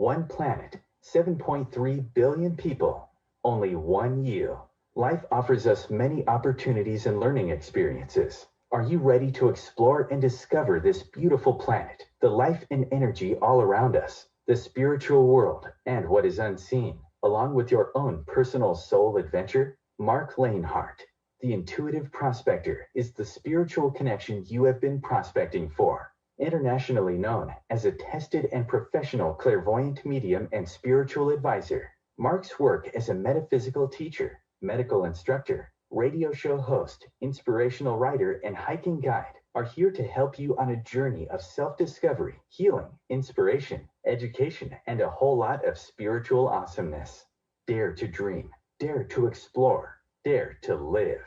One planet, 7.3 billion people, only one you. Life offers us many opportunities and learning experiences. Are you ready to explore and discover this beautiful planet, the life and energy all around us, the spiritual world, and what is unseen, along with your own personal soul adventure? Marc Lainhart, the Intuitive Prospector, is the spiritual connection you have been prospecting for. Internationally known as a tested and professional clairvoyant medium and spiritual advisor, Marc's work as a metaphysical teacher, medical instructor, radio show host, inspirational writer, and hiking guide are here to help you on a journey of self-discovery, healing, inspiration, education, and a whole lot of spiritual awesomeness. Dare to dream, dare to explore, dare to live.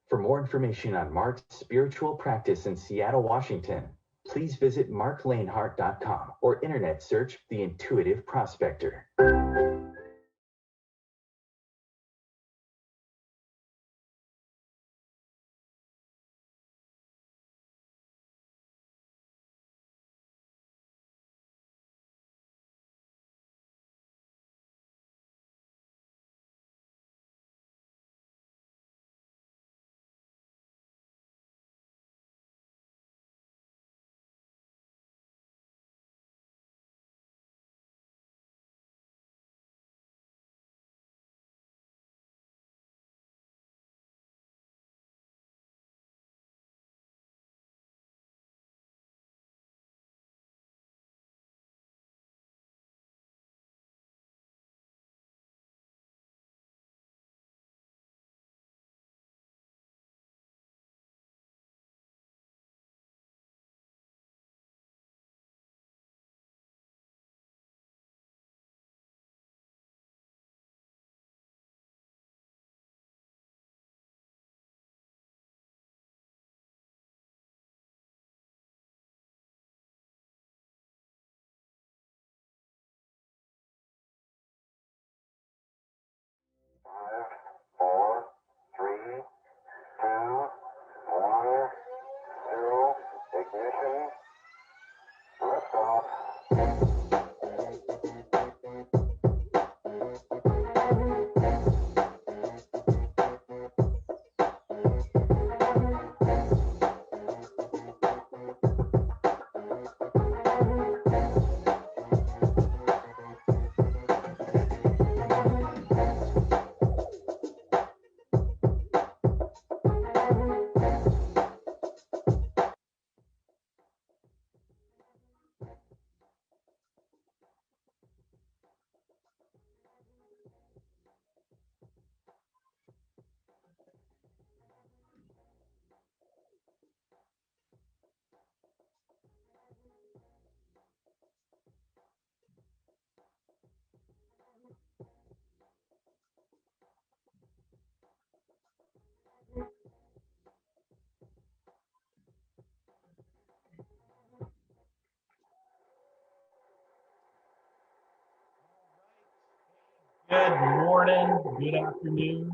For more information on Marc's spiritual practice in Seattle, Washington, please visit marclainhart.com or internet search The Intuitive Prospector. Good morning, good afternoon,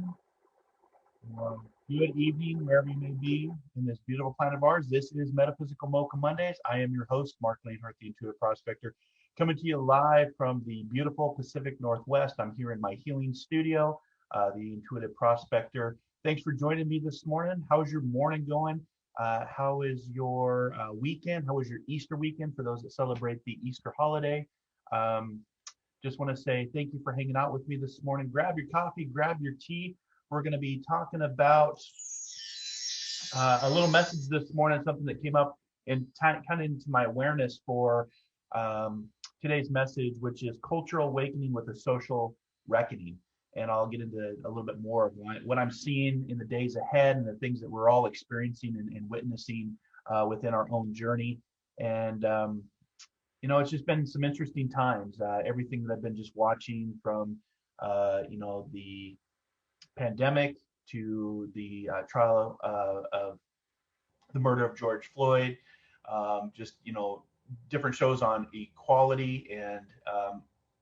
good evening, wherever you may be in this beautiful planet of ours. This is Metaphysical Mocha Mondays. I am your host, Marc Lainhart, the Intuitive Prospector, coming to you live from the beautiful Pacific Northwest. I'm here in my healing studio, the Intuitive Prospector. Thanks for joining me this morning. How's your morning going? How is your weekend? How was your Easter weekend for those that celebrate the Easter holiday? Just want to say thank you for hanging out with me this morning. Grab your coffee, grab your tea. We're going to be talking about a little message this morning, something that came up and kind of into my awareness for today's message, which is cultural awakening with a social reckoning. And I'll get into a little bit more of what I'm seeing in the days ahead and the things that we're all experiencing and witnessing within our own journey. And you know, it's just been some interesting times. Everything that I've been just watching from, you know, the pandemic to the trial of the murder of George Floyd, just, you know, different shows on equality and,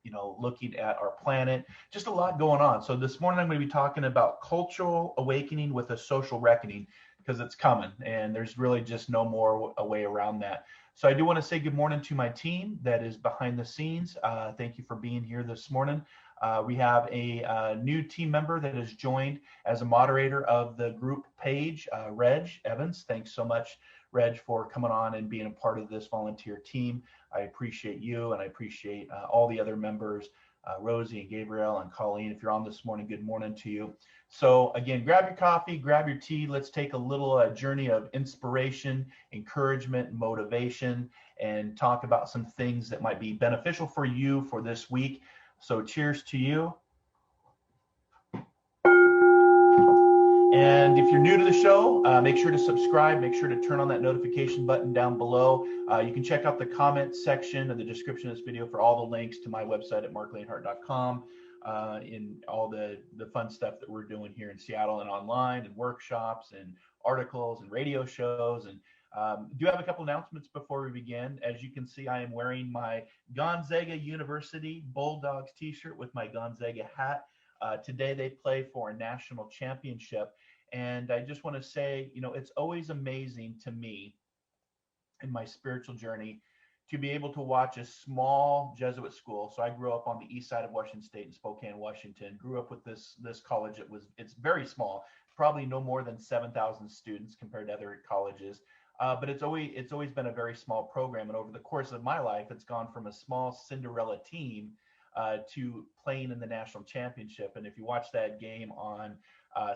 you know, looking at our planet, just a lot going on. So this morning I'm going to be talking about cultural awakening with a social reckoning. because it's coming, and there's really just no more a way around that. So I do want to say good morning to my team that is behind the scenes. Thank you for being here this morning. We have a new team member that has joined as a moderator of the group page, Reg Evans. Thanks so much, Reg, for coming on and being a part of this volunteer team. I appreciate you, and I appreciate all the other members, Rosie and Gabriel and Colleen. If you're on this morning, good morning to you. So again, grab your coffee, grab your tea. Let's take a little journey of inspiration, encouragement, motivation, and talk about some things that might be beneficial for you for this week. So cheers to you. And if you're new to the show, make sure to subscribe, make sure to turn on that notification button down below. You can check out the comment section of the description of this video for all the links to my website at marclainhart.com. In all the fun stuff that we're doing here in Seattle and online, and workshops and articles and radio shows. And do have a couple announcements before we begin. As you can see, I am wearing my Gonzaga University Bulldogs t-shirt with my Gonzaga hat. Today they play for a national championship. And I just want to say, you know, it's always amazing to me in my spiritual journey to be able to watch a small Jesuit school. So I grew up on the east side of Washington State in Spokane, Washington. Grew up with this college. It's very small, probably no more than 7,000 students compared to other colleges. But it's always been a very small program. And over the course of my life, it's gone from a small Cinderella team to playing in the national championship. And if you watch that game on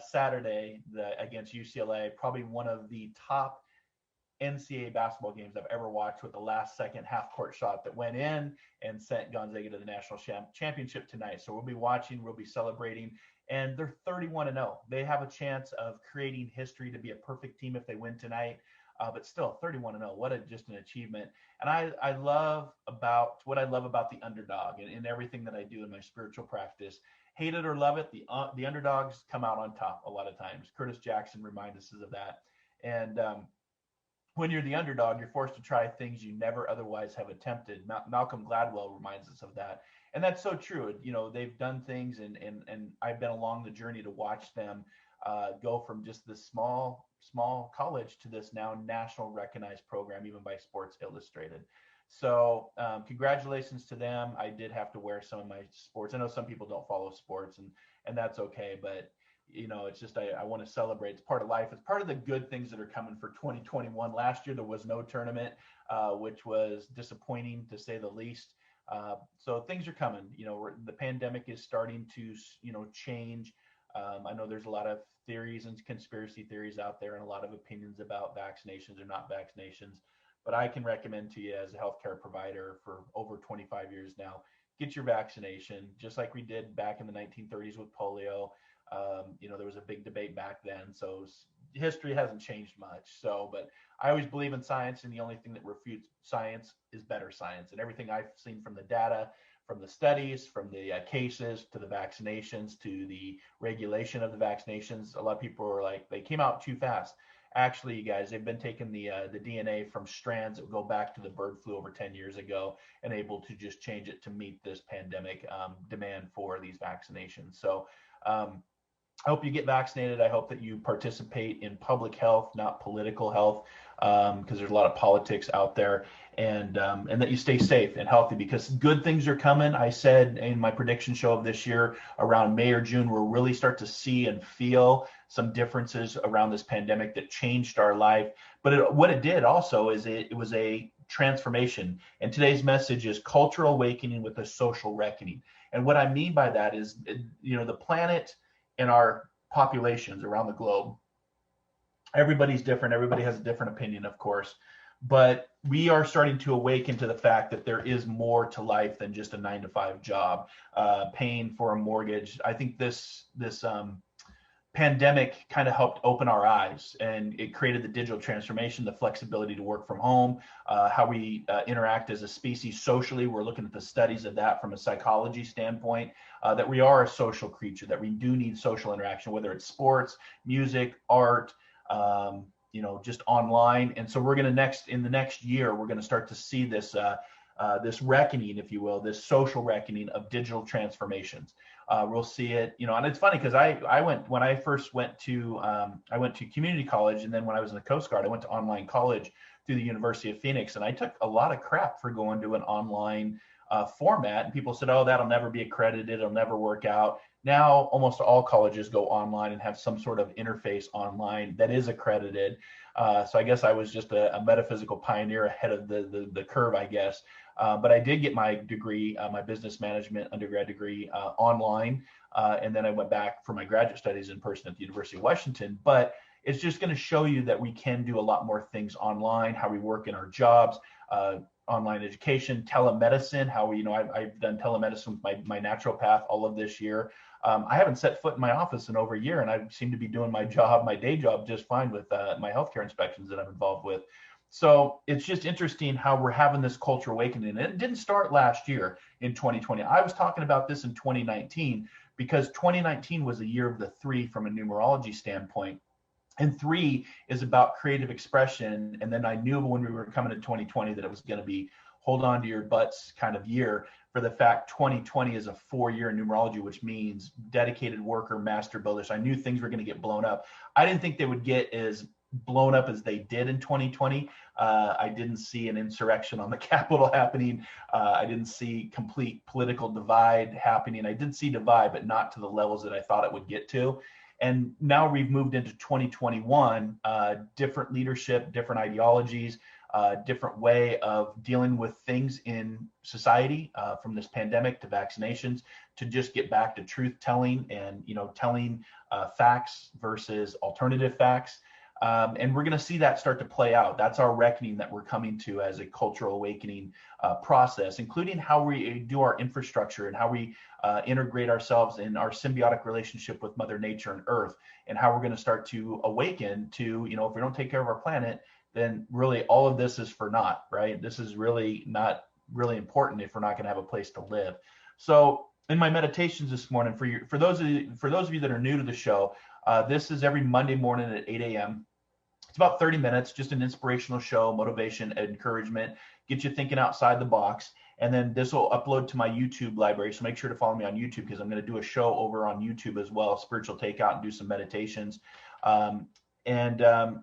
Saturday against UCLA, probably one of the top NCAA basketball games I've ever watched, with the last second half court shot that went in and sent Gonzaga to the national championship tonight. So we'll be watching, we'll be celebrating, and they're 31-0. They have a chance of creating history to be a perfect team if they win tonight. But still 31-0, what just an achievement. And I love about the underdog and everything that I do in my spiritual practice. Hate it or love it, the underdogs come out on top a lot of times. Curtis Jackson reminds us of that. And when you're the underdog, you're forced to try things you never otherwise have attempted. Malcolm Gladwell reminds us of that. And that's so true. You know, they've done things, and I've been along the journey to watch them go from just this small college to this now national recognized program, even by Sports Illustrated. So congratulations to them. I did have to wear some of my sports. I know some people don't follow sports, and that's okay, but you know, it's just I want to celebrate. It's part of life. It's part of the good things that are coming for 2021. Last year there was no tournament, which was disappointing to say the least. So things are coming. You know, the pandemic is starting to change. I know there's a lot of theories and conspiracy theories out there, and a lot of opinions about vaccinations or not vaccinations. But I can recommend to you, as a healthcare provider for over 25 years now, get your vaccination, just like we did back in the 1930s with polio. You know, there was a big debate back then, so history hasn't changed much. So, but I always believe in science, and the only thing that refutes science is better science. And everything I've seen from the data, from the studies, from the cases, to the vaccinations, to the regulation of the vaccinations, a lot of people are like, they came out too fast. Actually, you guys, they've been taking the DNA from strands that go back to the bird flu over 10 years ago, and able to just change it to meet this pandemic demand for these vaccinations. So I hope you get vaccinated. I hope that you participate in public health, not political health, because there's a lot of politics out there, and that you stay safe and healthy, because good things are coming. I said in my prediction show of this year, around May or June, we'll really start to see and feel some differences around this pandemic that changed our life. But what it did also is it was a transformation. And today's message is cultural awakening with a social reckoning. And what I mean by that is, you know, the planet and our populations around the globe, everybody's different. Everybody has a different opinion, of course, but we are starting to awaken to the fact that there is more to life than just a 9-to-5 job, paying for a mortgage. I think this pandemic kind of helped open our eyes, and it created the digital transformation, the flexibility to work from home, how we interact as a species socially. We're looking at the studies of that from a psychology standpoint, that we are a social creature, that we do need social interaction, whether it's sports, music, art, you know, just online. And so we're going to in the next year, we're going to start to see this this reckoning, if you will, this social reckoning of digital transformations. We'll see it, and it's funny because I went, when I first went to, I went to community college, and then when I was in the Coast Guard, I went to online college through the University of Phoenix, and I took a lot of crap for going to an online format, and people said, oh, that'll never be accredited, it'll never work out. Now almost all colleges go online and have some sort of interface online that is accredited. So I guess I was just a metaphysical pioneer ahead of the curve, I guess. But I did get my degree, my business management undergrad degree online. And then I went back for my graduate studies in person at the University of Washington. But it's just going to show you that we can do a lot more things online, how we work in our jobs, online education, telemedicine, how we, I've done telemedicine with my naturopath all of this year. I haven't set foot in my office in over a year, and I seem to be doing my day job, just fine with my healthcare inspections that I'm involved with. So it's just interesting how we're having this culture awakening. And it didn't start last year in 2020. I was talking about this in 2019 because 2019 was a year of the 3 from a numerology standpoint. And 3 is about creative expression. And then I knew when we were coming to 2020 that it was going to be hold on to your butts kind of year, for the fact 2020 is a 4-year numerology, which means dedicated worker, master builder. So I knew things were going to get blown up. I didn't think they would get as blown up as they did in 2020. I didn't see an insurrection on the Capitol happening. I didn't see complete political divide happening. I did see divide, but not to the levels that I thought it would get to. And now we've moved into 2021, different leadership, different ideologies, different way of dealing with things in society, from this pandemic to vaccinations, to just get back to truth telling and, telling facts versus alternative facts. And we're going to see that start to play out. That's our reckoning that we're coming to as a cultural awakening process, including how we do our infrastructure and how we integrate ourselves in our symbiotic relationship with Mother Nature and Earth, and how we're going to start to awaken to, if we don't take care of our planet, then really all of this is for naught, right? This is really not really important if we're not going to have a place to live. So in my meditations this morning, for those of you that are new to the show, this is every Monday morning at 8 a.m. It's about 30 minutes, just an inspirational show, motivation, encouragement, get you thinking outside the box. And then this will upload to my YouTube library. So make sure to follow me on YouTube, because I'm going to do a show over on YouTube as well, spiritual takeout, and do some meditations.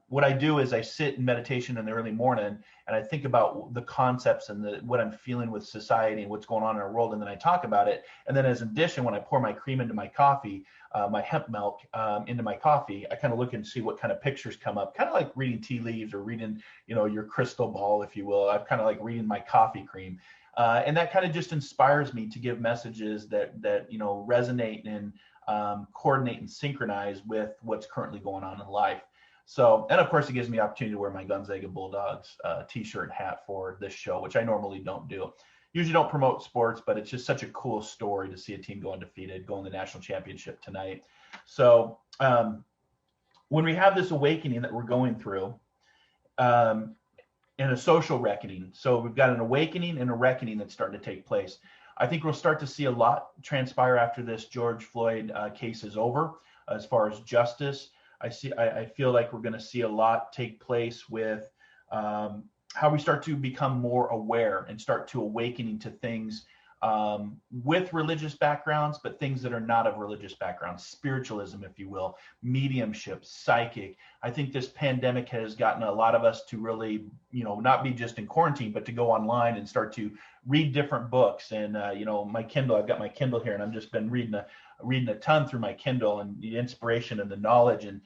What I do is I sit in meditation in the early morning, and I think about the concepts and what I'm feeling with society and what's going on in our world, and then I talk about it. And then as an addition, when I pour my cream into my coffee, my hemp milk into my coffee, I kind of look and see what kind of pictures come up, kind of like reading tea leaves or reading, your crystal ball, if you will. I'm kind of like reading my coffee cream. And that kind of just inspires me to give messages that resonate and coordinate and synchronize with what's currently going on in life. So, and of course, it gives me the opportunity to wear my Gonzaga Bulldogs t-shirt and hat for this show, which I normally don't do. Usually don't promote sports, but it's just such a cool story to see a team go undefeated, go in the national championship tonight. So when we have this awakening that we're going through, and a social reckoning, so we've got an awakening and a reckoning that's starting to take place. I think we'll start to see a lot transpire after this George Floyd case is over, as far as justice. I feel like we're going to see a lot take place with how we start to become more aware and start to awakening to things with religious backgrounds, but things that are not of religious backgrounds, spiritualism, if you will, mediumship, psychic. I think this pandemic has gotten a lot of us to really, not be just in quarantine, but to go online and start to read different books. And, my Kindle, I've got my Kindle here, and I've just been reading a ton through my Kindle, and the inspiration and the knowledge, and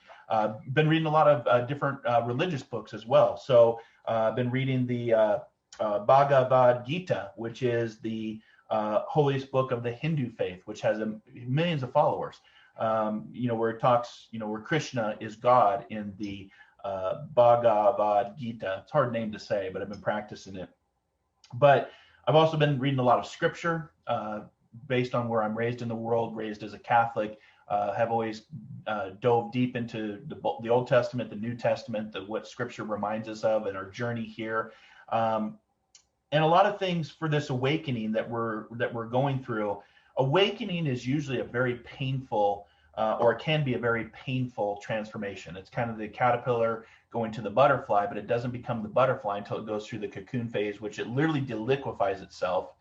been reading a lot of different religious books as well. So I've been reading the Bhagavad Gita, which is the holiest book of the Hindu faith, which has millions of followers. Where it talks, where Krishna is God in the Bhagavad Gita. It's a hard name to say, but I've been practicing it. But I've also been reading a lot of scripture based on where I'm raised in the world, raised as a Catholic. Have always dove deep into the Old Testament, the New Testament, what scripture reminds us of, and our journey here. And a lot of things for this awakening that we're going through. Awakening is usually a very painful, or it can be a very painful transformation. It's kind of the caterpillar going to the butterfly, but it doesn't become the butterfly until it goes through the cocoon phase, which it literally deliquifies itself,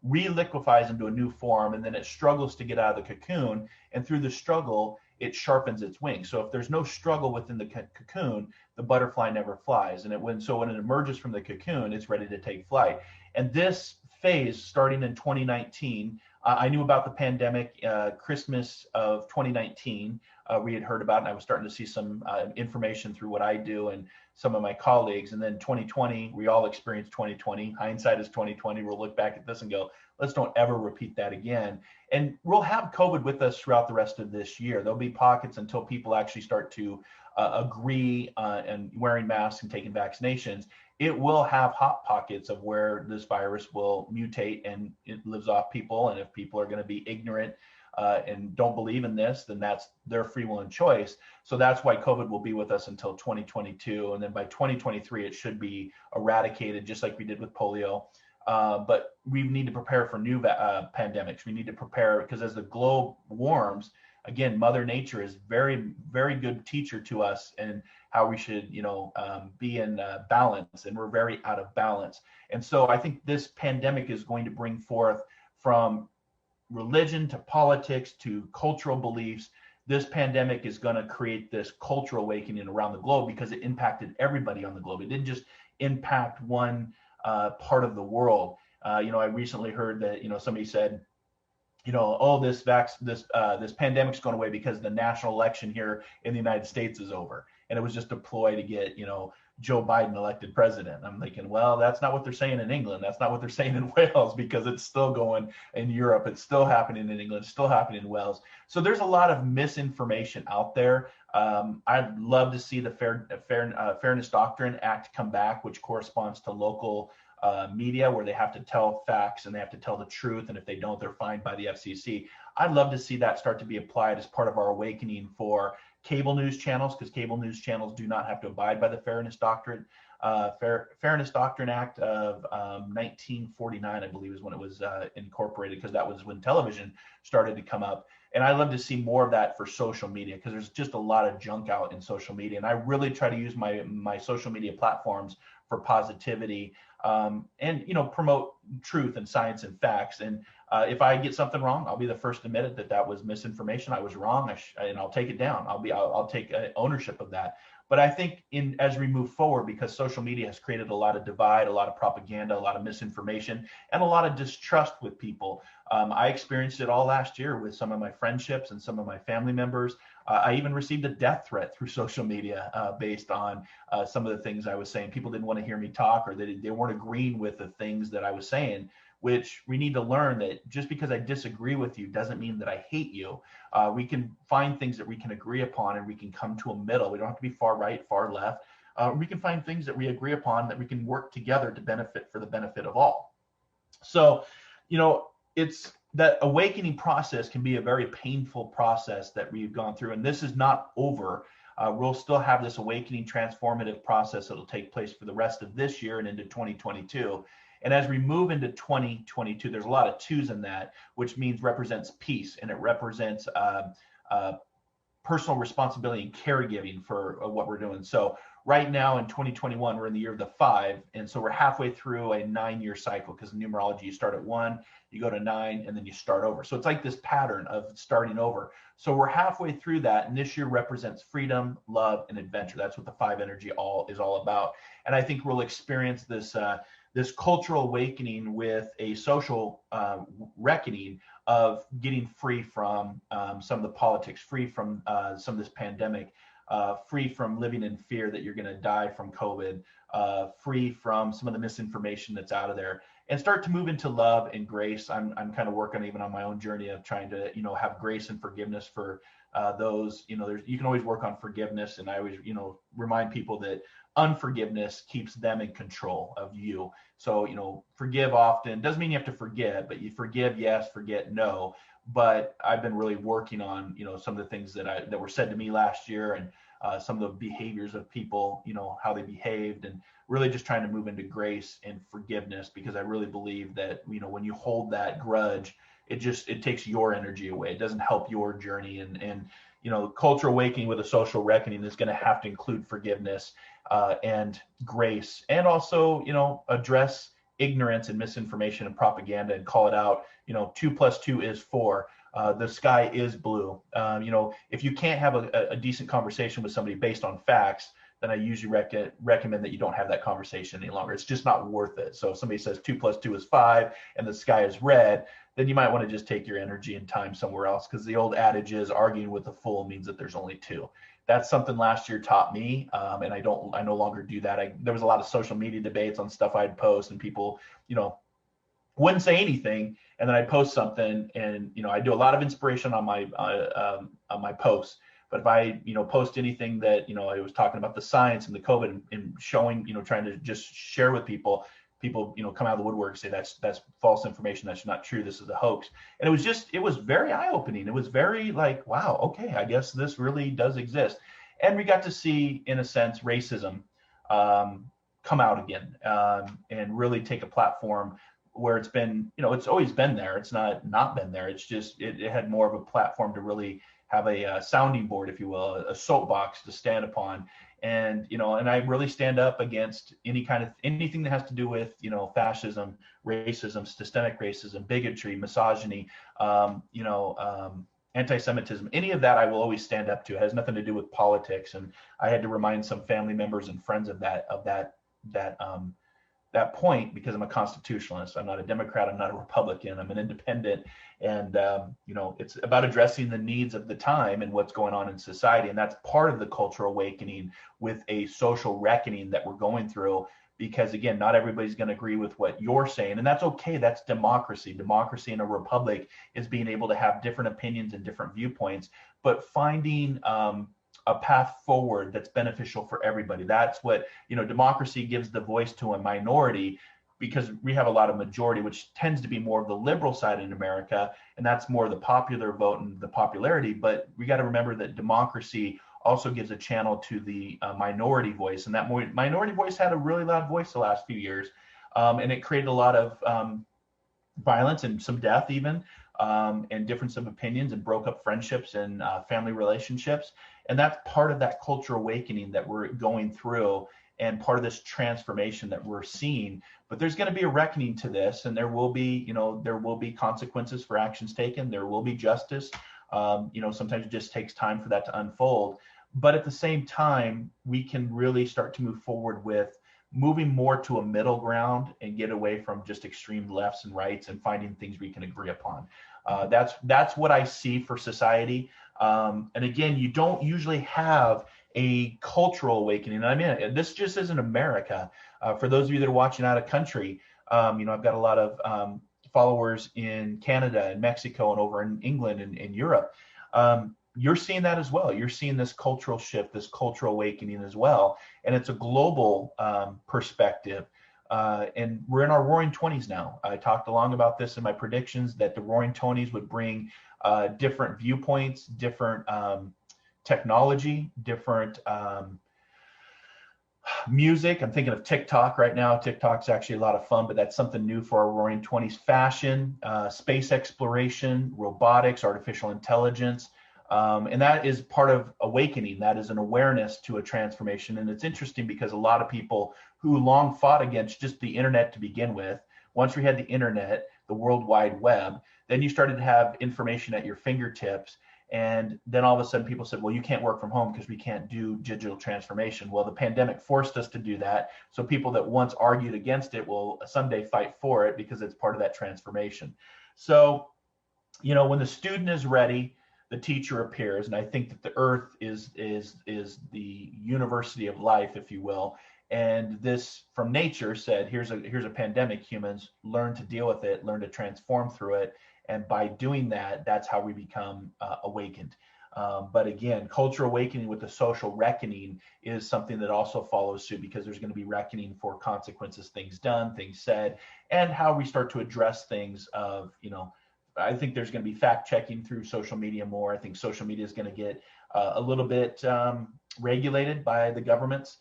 reliquefies into a new form, and then it struggles to get out of the cocoon. And through the struggle, it sharpens its wings. So if there's no struggle within the cocoon, the butterfly never flies. And when it emerges from the cocoon, it's ready to take flight. And this phase, starting in 2019, I knew about the pandemic, Christmas of 2019. We had heard about it, and I was starting to see some information through what I do and some of my colleagues. And then 2020, we all experienced 2020. Hindsight is 2020. We'll look back at this and go, let's don't ever repeat that again. And we'll have COVID with us throughout the rest of this year. There'll be pockets until people actually start to agree and wearing masks and taking vaccinations. It will have hot pockets of where this virus will mutate and it lives off people. And if people are going to be ignorant and don't believe in this, then that's their free will and choice. So that's why COVID will be with us until 2022. And then by 2023, it should be eradicated, just like we did with polio. But we need to prepare for new pandemics. We need to prepare because as the globe warms, again, Mother Nature is very, very good teacher to us and how we should, be in balance, and we're very out of balance. And so I think this pandemic is going to bring forth, from religion to politics to cultural beliefs, this pandemic is going to create this cultural awakening around the globe because it impacted everybody on the globe. It didn't just impact one part of the world. I recently heard that, somebody said, this pandemic's going away because the national election here in the United States is over. And it was just a ploy to get, Joe Biden elected president. I'm thinking, well, that's not what they're saying in England. That's not what they're saying in Wales, because it's still going in Europe. It's still happening in England. It's still happening in Wales. So there's a lot of misinformation out there. I'd love to see the Fairness Doctrine Act come back, which corresponds to local media, where they have to tell facts and they have to tell the truth. And if they don't, they're fined by the FCC. I'd love to see that start to be applied as part of our awakening for cable news channels, because cable news channels do not have to abide by the Fairness Doctrine. Fairness Doctrine Act of 1949, I believe, is when it was incorporated, because that was when television started to come up. And I love to see more of that for social media, because there's just a lot of junk out in social media. And I really try to use my social media platforms for positivity and promote truth and science and facts. And if I get something wrong, I'll be the first to admit it, that was misinformation. I was wrong, and I'll take it down. I'll take ownership of that. But I think as we move forward, because social media has created a lot of divide, a lot of propaganda, a lot of misinformation, and a lot of distrust with people. I experienced it all last year with some of my friendships and some of my family members. I even received a death threat through social media based on some of the things I was saying. People didn't want to hear me talk, or they weren't agreeing with the things that I was saying, which we need to learn that just because I disagree with you doesn't mean that I hate you. We can find things that we can agree upon, and we can come to a middle. We don't have to be far right, far left. We can find things that we agree upon that we can work together to benefit for the benefit of all. So, it's that awakening process can be a very painful process that we've gone through, and this is not over. We'll still have this awakening transformative process that will take place for the rest of this year and into 2022. And as we move into 2022, there's a lot of twos in that, which represents peace, and it represents personal responsibility and caregiving for what we're doing. So right now in 2021, we're in the year of the 5. And so we're halfway through a 9-year cycle, because in numerology, you start at 1, you go to 9, and then you start over. So it's like this pattern of starting over. So we're halfway through that. And this year represents freedom, love, and adventure. That's what the 5 energy is all about. And I think we'll experience this cultural awakening with a social reckoning of getting free from some of the politics, free from some of this pandemic, free from living in fear that you're going to die from COVID, free from some of the misinformation that's out of there, and start to move into love and grace. I'm kind of working even on my own journey of trying to, have grace and forgiveness for those, you can always work on forgiveness. And I always, remind people that unforgiveness keeps them in control of you. So, forgive often doesn't mean you have to forget, but you forgive, yes, forget, no. But I've been really working on, some of the things that were said to me last year, and some of the behaviors of people, how they behaved, and really just trying to move into grace and forgiveness, because I really believe that, when you hold that grudge, it takes your energy away. It doesn't help your journey. And cultural awakening with a social reckoning is going to have to include forgiveness and grace, and also, address ignorance and misinformation and propaganda and call it out. 2 + 2 is 4. The sky is blue. If you can't have a decent conversation with somebody based on facts, then I usually recommend that you don't have that conversation any longer. It's just not worth it. So if somebody says 2 + 2 is 5 and the sky is red, then you might want to just take your energy and time somewhere else, because the old adage is arguing with a fool means that there's only two. That's something last year taught me, and I no longer do that. There was a lot of social media debates on stuff I'd post, and people, wouldn't say anything, and then I'd post something, and I do a lot of inspiration on my posts. But if I post anything that I was talking about the science and the COVID and showing, trying to just share with people come out of the woodwork and say that's false information, that's not true, this is a hoax. And it was very eye-opening. It was very like, wow, okay, I guess this really does exist. And we got to see, in a sense, racism come out again, and really take a platform where it's been, it's always been there. It's not been there. It's just it had more of a platform to really have a sounding board, if you will, a soapbox to stand upon. And and I really stand up against anything that has to do with fascism, racism, systemic racism, bigotry, misogyny, anti-Semitism. Any of that I will always stand up to. It has nothing to do with politics. And I had to remind some family members and friends of that point, because I'm a constitutionalist. I'm not a Democrat. I'm not a Republican. I'm an independent. And, it's about addressing the needs of the time and what's going on in society. And that's part of the cultural awakening, with a social reckoning that we're going through, because again, not everybody's going to agree with what you're saying. And that's okay. That's democracy. Democracy in a republic is being able to have different opinions and different viewpoints, but finding, a path forward that's beneficial for everybody. That's what, democracy gives the voice to a minority, because we have a lot of majority, which tends to be more of the liberal side in America. And that's more the popular vote and the popularity. But we got to remember that democracy also gives a channel to the minority voice. And that minority voice had a really loud voice the last few years. And it created a lot of violence and some death even, and difference of opinions, and broke up friendships and family relationships. And that's part of that cultural awakening that we're going through, and part of this transformation that we're seeing. But there's going to be a reckoning to this, and there will be consequences for actions taken. There will be justice. Sometimes it just takes time for that to unfold. But at the same time, we can really start to move forward with moving more to a middle ground and get away from just extreme lefts and rights, and finding things we can agree upon. That's what I see for society. And again, you don't usually have a cultural awakening. I mean, this just isn't America. For those of you that are watching out of country, I've got a lot of followers in Canada and Mexico and over in England and in Europe. You're seeing that as well. You're seeing this cultural shift, this cultural awakening as well. And it's a global perspective. And we're in our roaring 20s now. I talked along about this in my predictions, that the roaring 20s would bring different viewpoints, different technology, different music. I'm thinking of TikTok right now. TikTok's actually a lot of fun, but that's something new for our roaring 20s. Fashion, space exploration, robotics, artificial intelligence. And that is part of awakening. That is an awareness to a transformation. And it's interesting because a lot of people who long fought against just the internet to begin with, once we had the internet, the World Wide Web, then you started to have information at your fingertips. And then all of a sudden people said, well, you can't work from home because we can't do digital transformation. Well, the pandemic forced us to do that. So people that once argued against it will someday fight for it, because it's part of that transformation. So, when the student is ready, the teacher appears. And I think that the earth is the university of life, if you will. And this from nature said, here's a pandemic, humans, learn to deal with it, learn to transform through it. And by doing that, that's how we become awakened. But again, cultural awakening with the social reckoning is something that also follows suit, because there's going to be reckoning for consequences, things done, things said, and how we start to address things of, I think there's going to be fact checking through social media more. I think social media is going to get a little bit regulated by the governments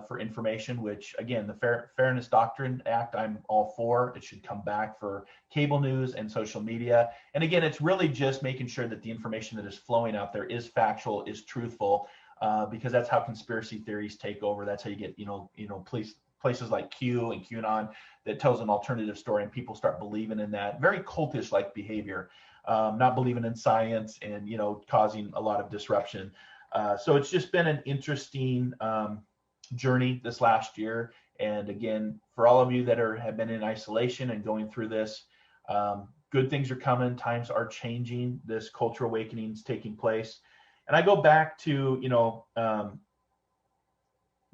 for information, which again, the Fairness Doctrine Act, I'm all for. It should come back for cable news and social media. And again, it's really just making sure that the information that is flowing out there is factual, is truthful, because that's how conspiracy theories take over. That's how you get, places like Q and QAnon that tells an alternative story, and people start believing in that. Very cultish-like behavior, not believing in science, and causing a lot of disruption. So it's just been an interesting journey this last year. And again, for all of you that have been in isolation and going through this, good things are coming. Times are changing. This cultural awakening is taking place. And I go back to,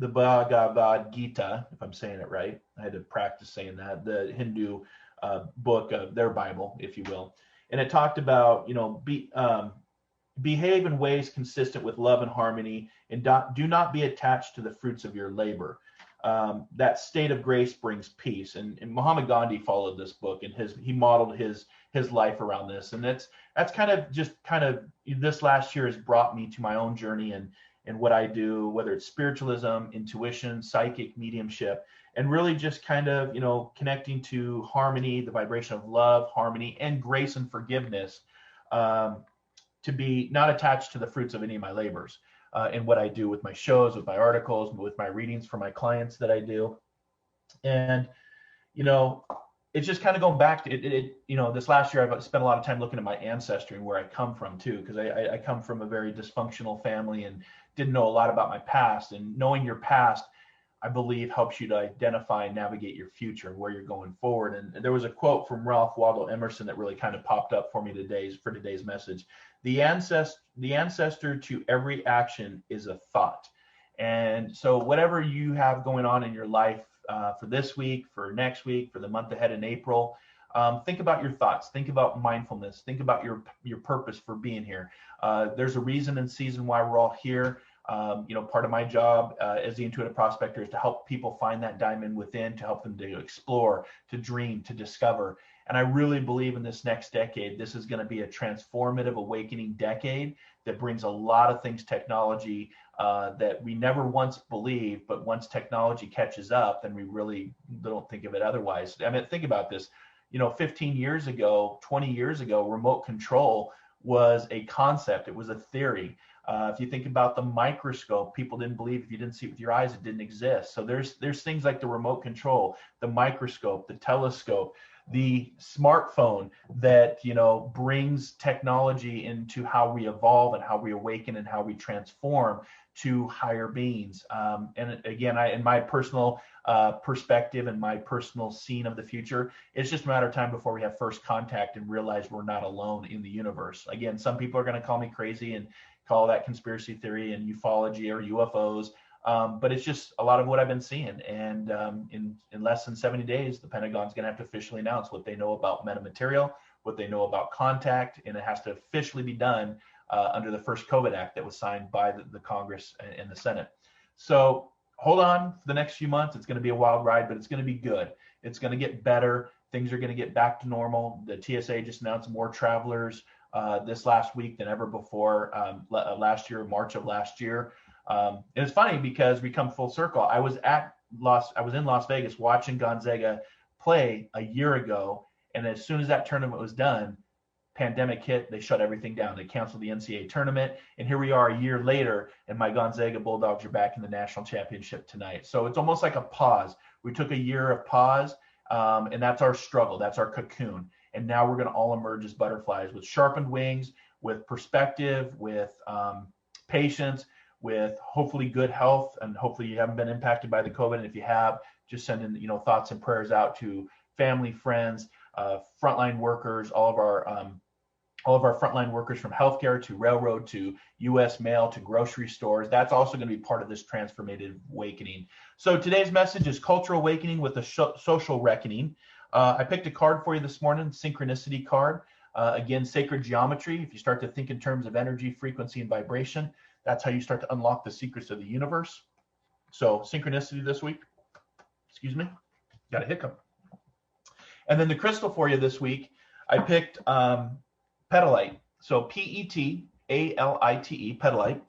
the Bhagavad Gita, if I'm saying it right. I had to practice saying that, the Hindu book of their Bible, if you will. And it talked about, behave in ways consistent with love and harmony, and do not be attached to the fruits of your labor. That state of grace brings peace. And Mahatma Gandhi followed this book, and he modeled his life around this. And that's kind of this last year has brought me to my own journey and what I do, whether it's spiritualism, intuition, psychic, mediumship, and really just kind of, connecting to harmony, the vibration of love, harmony, and grace and forgiveness, to be not attached to the fruits of any of my labors, in what I do with my shows, with my articles, with my readings for my clients that I do. And, it's just kind of going back to it. This last year I've spent a lot of time looking at my ancestry and where I come from too, because I come from a very dysfunctional family and didn't know a lot about my past. And knowing your past, I believe, helps you to identify and navigate your future and where you're going forward. And there was a quote from Ralph Waldo Emerson that really kind of popped up for me for today's message. The ancestor to every action is a thought. And so whatever you have going on in your life, for this week, for next week, for the month ahead in April, think about your thoughts, think about mindfulness, think about your purpose for being here. There's a reason and season why we're all here. Part of my job as the Intuitive Prospector is to help people find that diamond within, to help them to explore, to dream, to discover. And I really believe in this next decade, this is going to be a transformative awakening decade that brings a lot of things, technology, that we never once believed, but once technology catches up, then we really don't think of it otherwise. I mean, think about this, 15 years ago, 20 years ago, remote control was a concept. It was a theory. If you think about the microscope, people didn't believe if you didn't see it with your eyes, it didn't exist. So there's things like the remote control, the microscope, the telescope, the smartphone that, brings technology into how we evolve and how we awaken and how we transform to higher beings. And again, in my personal perspective and my personal scene of the future, it's just a matter of time before we have first contact and realize we're not alone in the universe. Again, some people are going to call me crazy and call that conspiracy theory and ufology or UFOs. But it's just a lot of what I've been seeing. And in less than 70 days, the Pentagon's going to have to officially announce what they know about metamaterial, what they know about contact, and it has to officially be done under the first COVID Act that was signed by the Congress and the Senate. So hold on for the next few months. It's going to be a wild ride, but it's going to be good. It's going to get better. Things are going to get back to normal. The TSA just announced more travelers this last week than ever before, last year, March of last year. And it's funny because we come full circle. I was in Las Vegas watching Gonzaga play a year ago, and as soon as that tournament was done, pandemic hit. They shut everything down. They canceled the NCAA tournament, and here we are a year later, and my Gonzaga Bulldogs are back in the national championship tonight. So it's almost like a pause. We took a year of pause, and that's our struggle. That's our cocoon. And now we're going to all emerge as butterflies with sharpened wings, with perspective, with patience, with hopefully good health, and hopefully you haven't been impacted by the COVID. And if you have, just send in thoughts and prayers out to family, friends, frontline workers, all of our frontline workers, from healthcare to railroad to U.S. mail to grocery stores. That's also going to be part of this transformative awakening. So today's message is cultural awakening with a social reckoning. I picked a card for you this morning, synchronicity card. Again, sacred geometry. If you start to think in terms of energy, frequency, and vibration, that's how you start to unlock the secrets of the universe. So synchronicity this week. Excuse me, got a hiccup. And then the crystal for you this week, I picked petalite. So Petalite, petalite.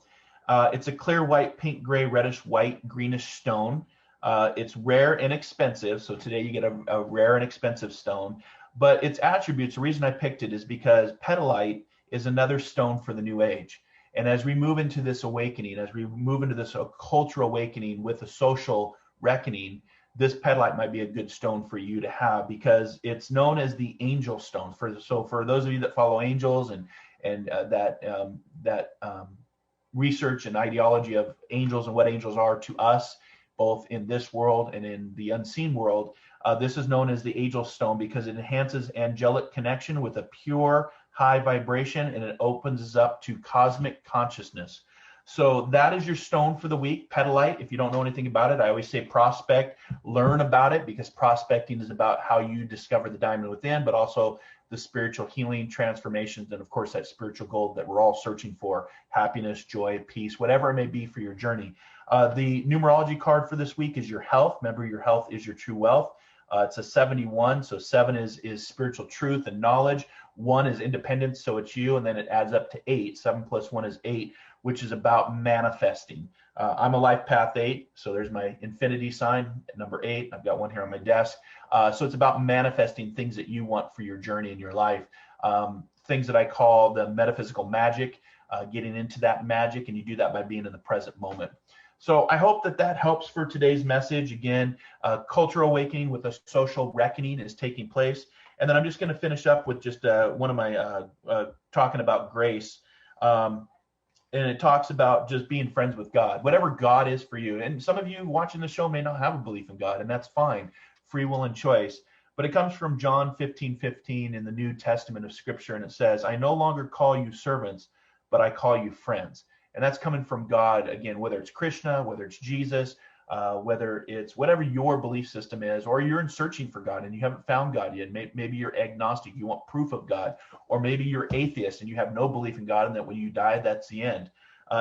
It's a clear white, pink, gray, reddish, white, greenish stone. It's rare and expensive. So today you get a rare and expensive stone. But its attributes, the reason I picked it is because petalite is another stone for the new age. And as we move into this awakening, as we move into this cultural awakening with a social reckoning, this pedalite might be a good stone for you to have, because it's known as the angel stone. So for those of you that follow angels and that research and ideology of angels and what angels are to us, both in this world and in the unseen world, this is known as the angel stone because it enhances angelic connection with a pure, high vibration, and it opens us up to cosmic consciousness. So that is your stone for the week, pedalite. If you don't know anything about it, I always say prospect, learn about it, because prospecting is about how you discover the diamond within, but also the spiritual healing, transformations, and of course that spiritual gold that we're all searching for: happiness, joy, peace, whatever it may be for your journey. The numerology card for this week is your health. Remember, your health is your true wealth. It's a 71. So 7 is spiritual truth and knowledge. 1 is independence, so it's you, and then it adds up to 8. 7 plus 1 is 8, which is about manifesting. I'm a life path 8, so there's my infinity sign, number 8. I've got one here on my desk. So it's about manifesting things that you want for your journey in your life. Things that I call the metaphysical magic, getting into that magic, and you do that by being in the present moment. So I hope that helps for today's message. Again, cultural awakening with a social reckoning is taking place. And then I'm just going to finish up with just one of my talking about grace. And it talks about just being friends with God, whatever God is for you. And some of you watching the show may not have a belief in God, and that's fine. Free will and choice. But it comes from John 15:15 in the New Testament of Scripture, and it says, "I no longer call you servants, but I call you friends." And that's coming from God, again, whether it's Krishna, whether it's Jesus, whether it's whatever your belief system is, or you're in searching for God and you haven't found God yet. Maybe you're agnostic, you want proof of God, or maybe you're atheist and you have no belief in God, and that when you die, that's the end.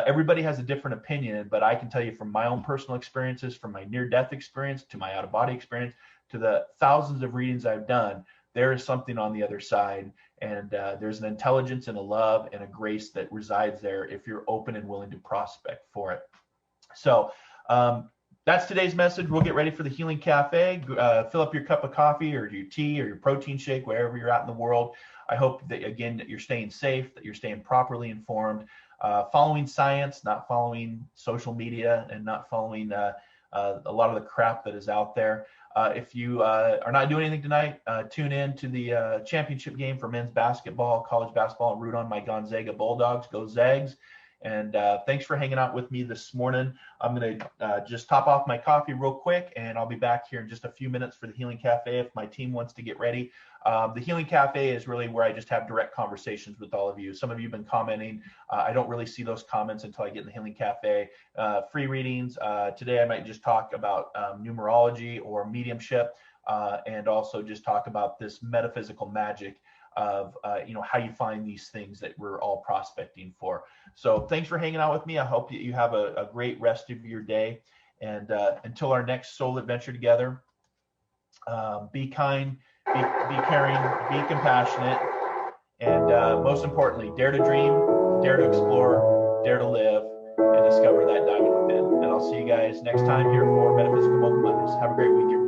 Everybody has a different opinion, but I can tell you from my own personal experiences, from my near-death experience to my out-of-body experience, to the thousands of readings I've done, there is something on the other side, and there's an intelligence and a love and a grace that resides there if you're open and willing to prospect for it. So that's today's message. We'll get ready for the Healing Cafe. Fill up your cup of coffee or your tea or your protein shake, wherever you're at in the world. I hope that, again, that you're staying safe, that you're staying properly informed, following science, not following social media, and not following a lot of the crap that is out there. If you are not doing anything tonight, tune in to the championship game for men's basketball, college basketball, and root on my Gonzaga Bulldogs. Go Zags. And thanks for hanging out with me this morning. I'm going to just top off my coffee real quick, and I'll be back here in just a few minutes for the Healing Cafe if my team wants to get ready. The Healing Cafe is really where I just have direct conversations with all of you. Some of you have been commenting. I don't really see those comments until I get in the Healing Cafe. Free readings. Today I might just talk about numerology or mediumship, and also just talk about this metaphysical magic of how you find these things that we're all prospecting for. So thanks for hanging out with me. I hope that you have a great rest of your day, and until our next soul adventure together, be kind, be caring, be compassionate, and most importantly, dare to dream, dare to explore, dare to live, and discover that diamond within. And I'll see you guys next time here for Metaphysical Mocha Mondays. Have a great weekend.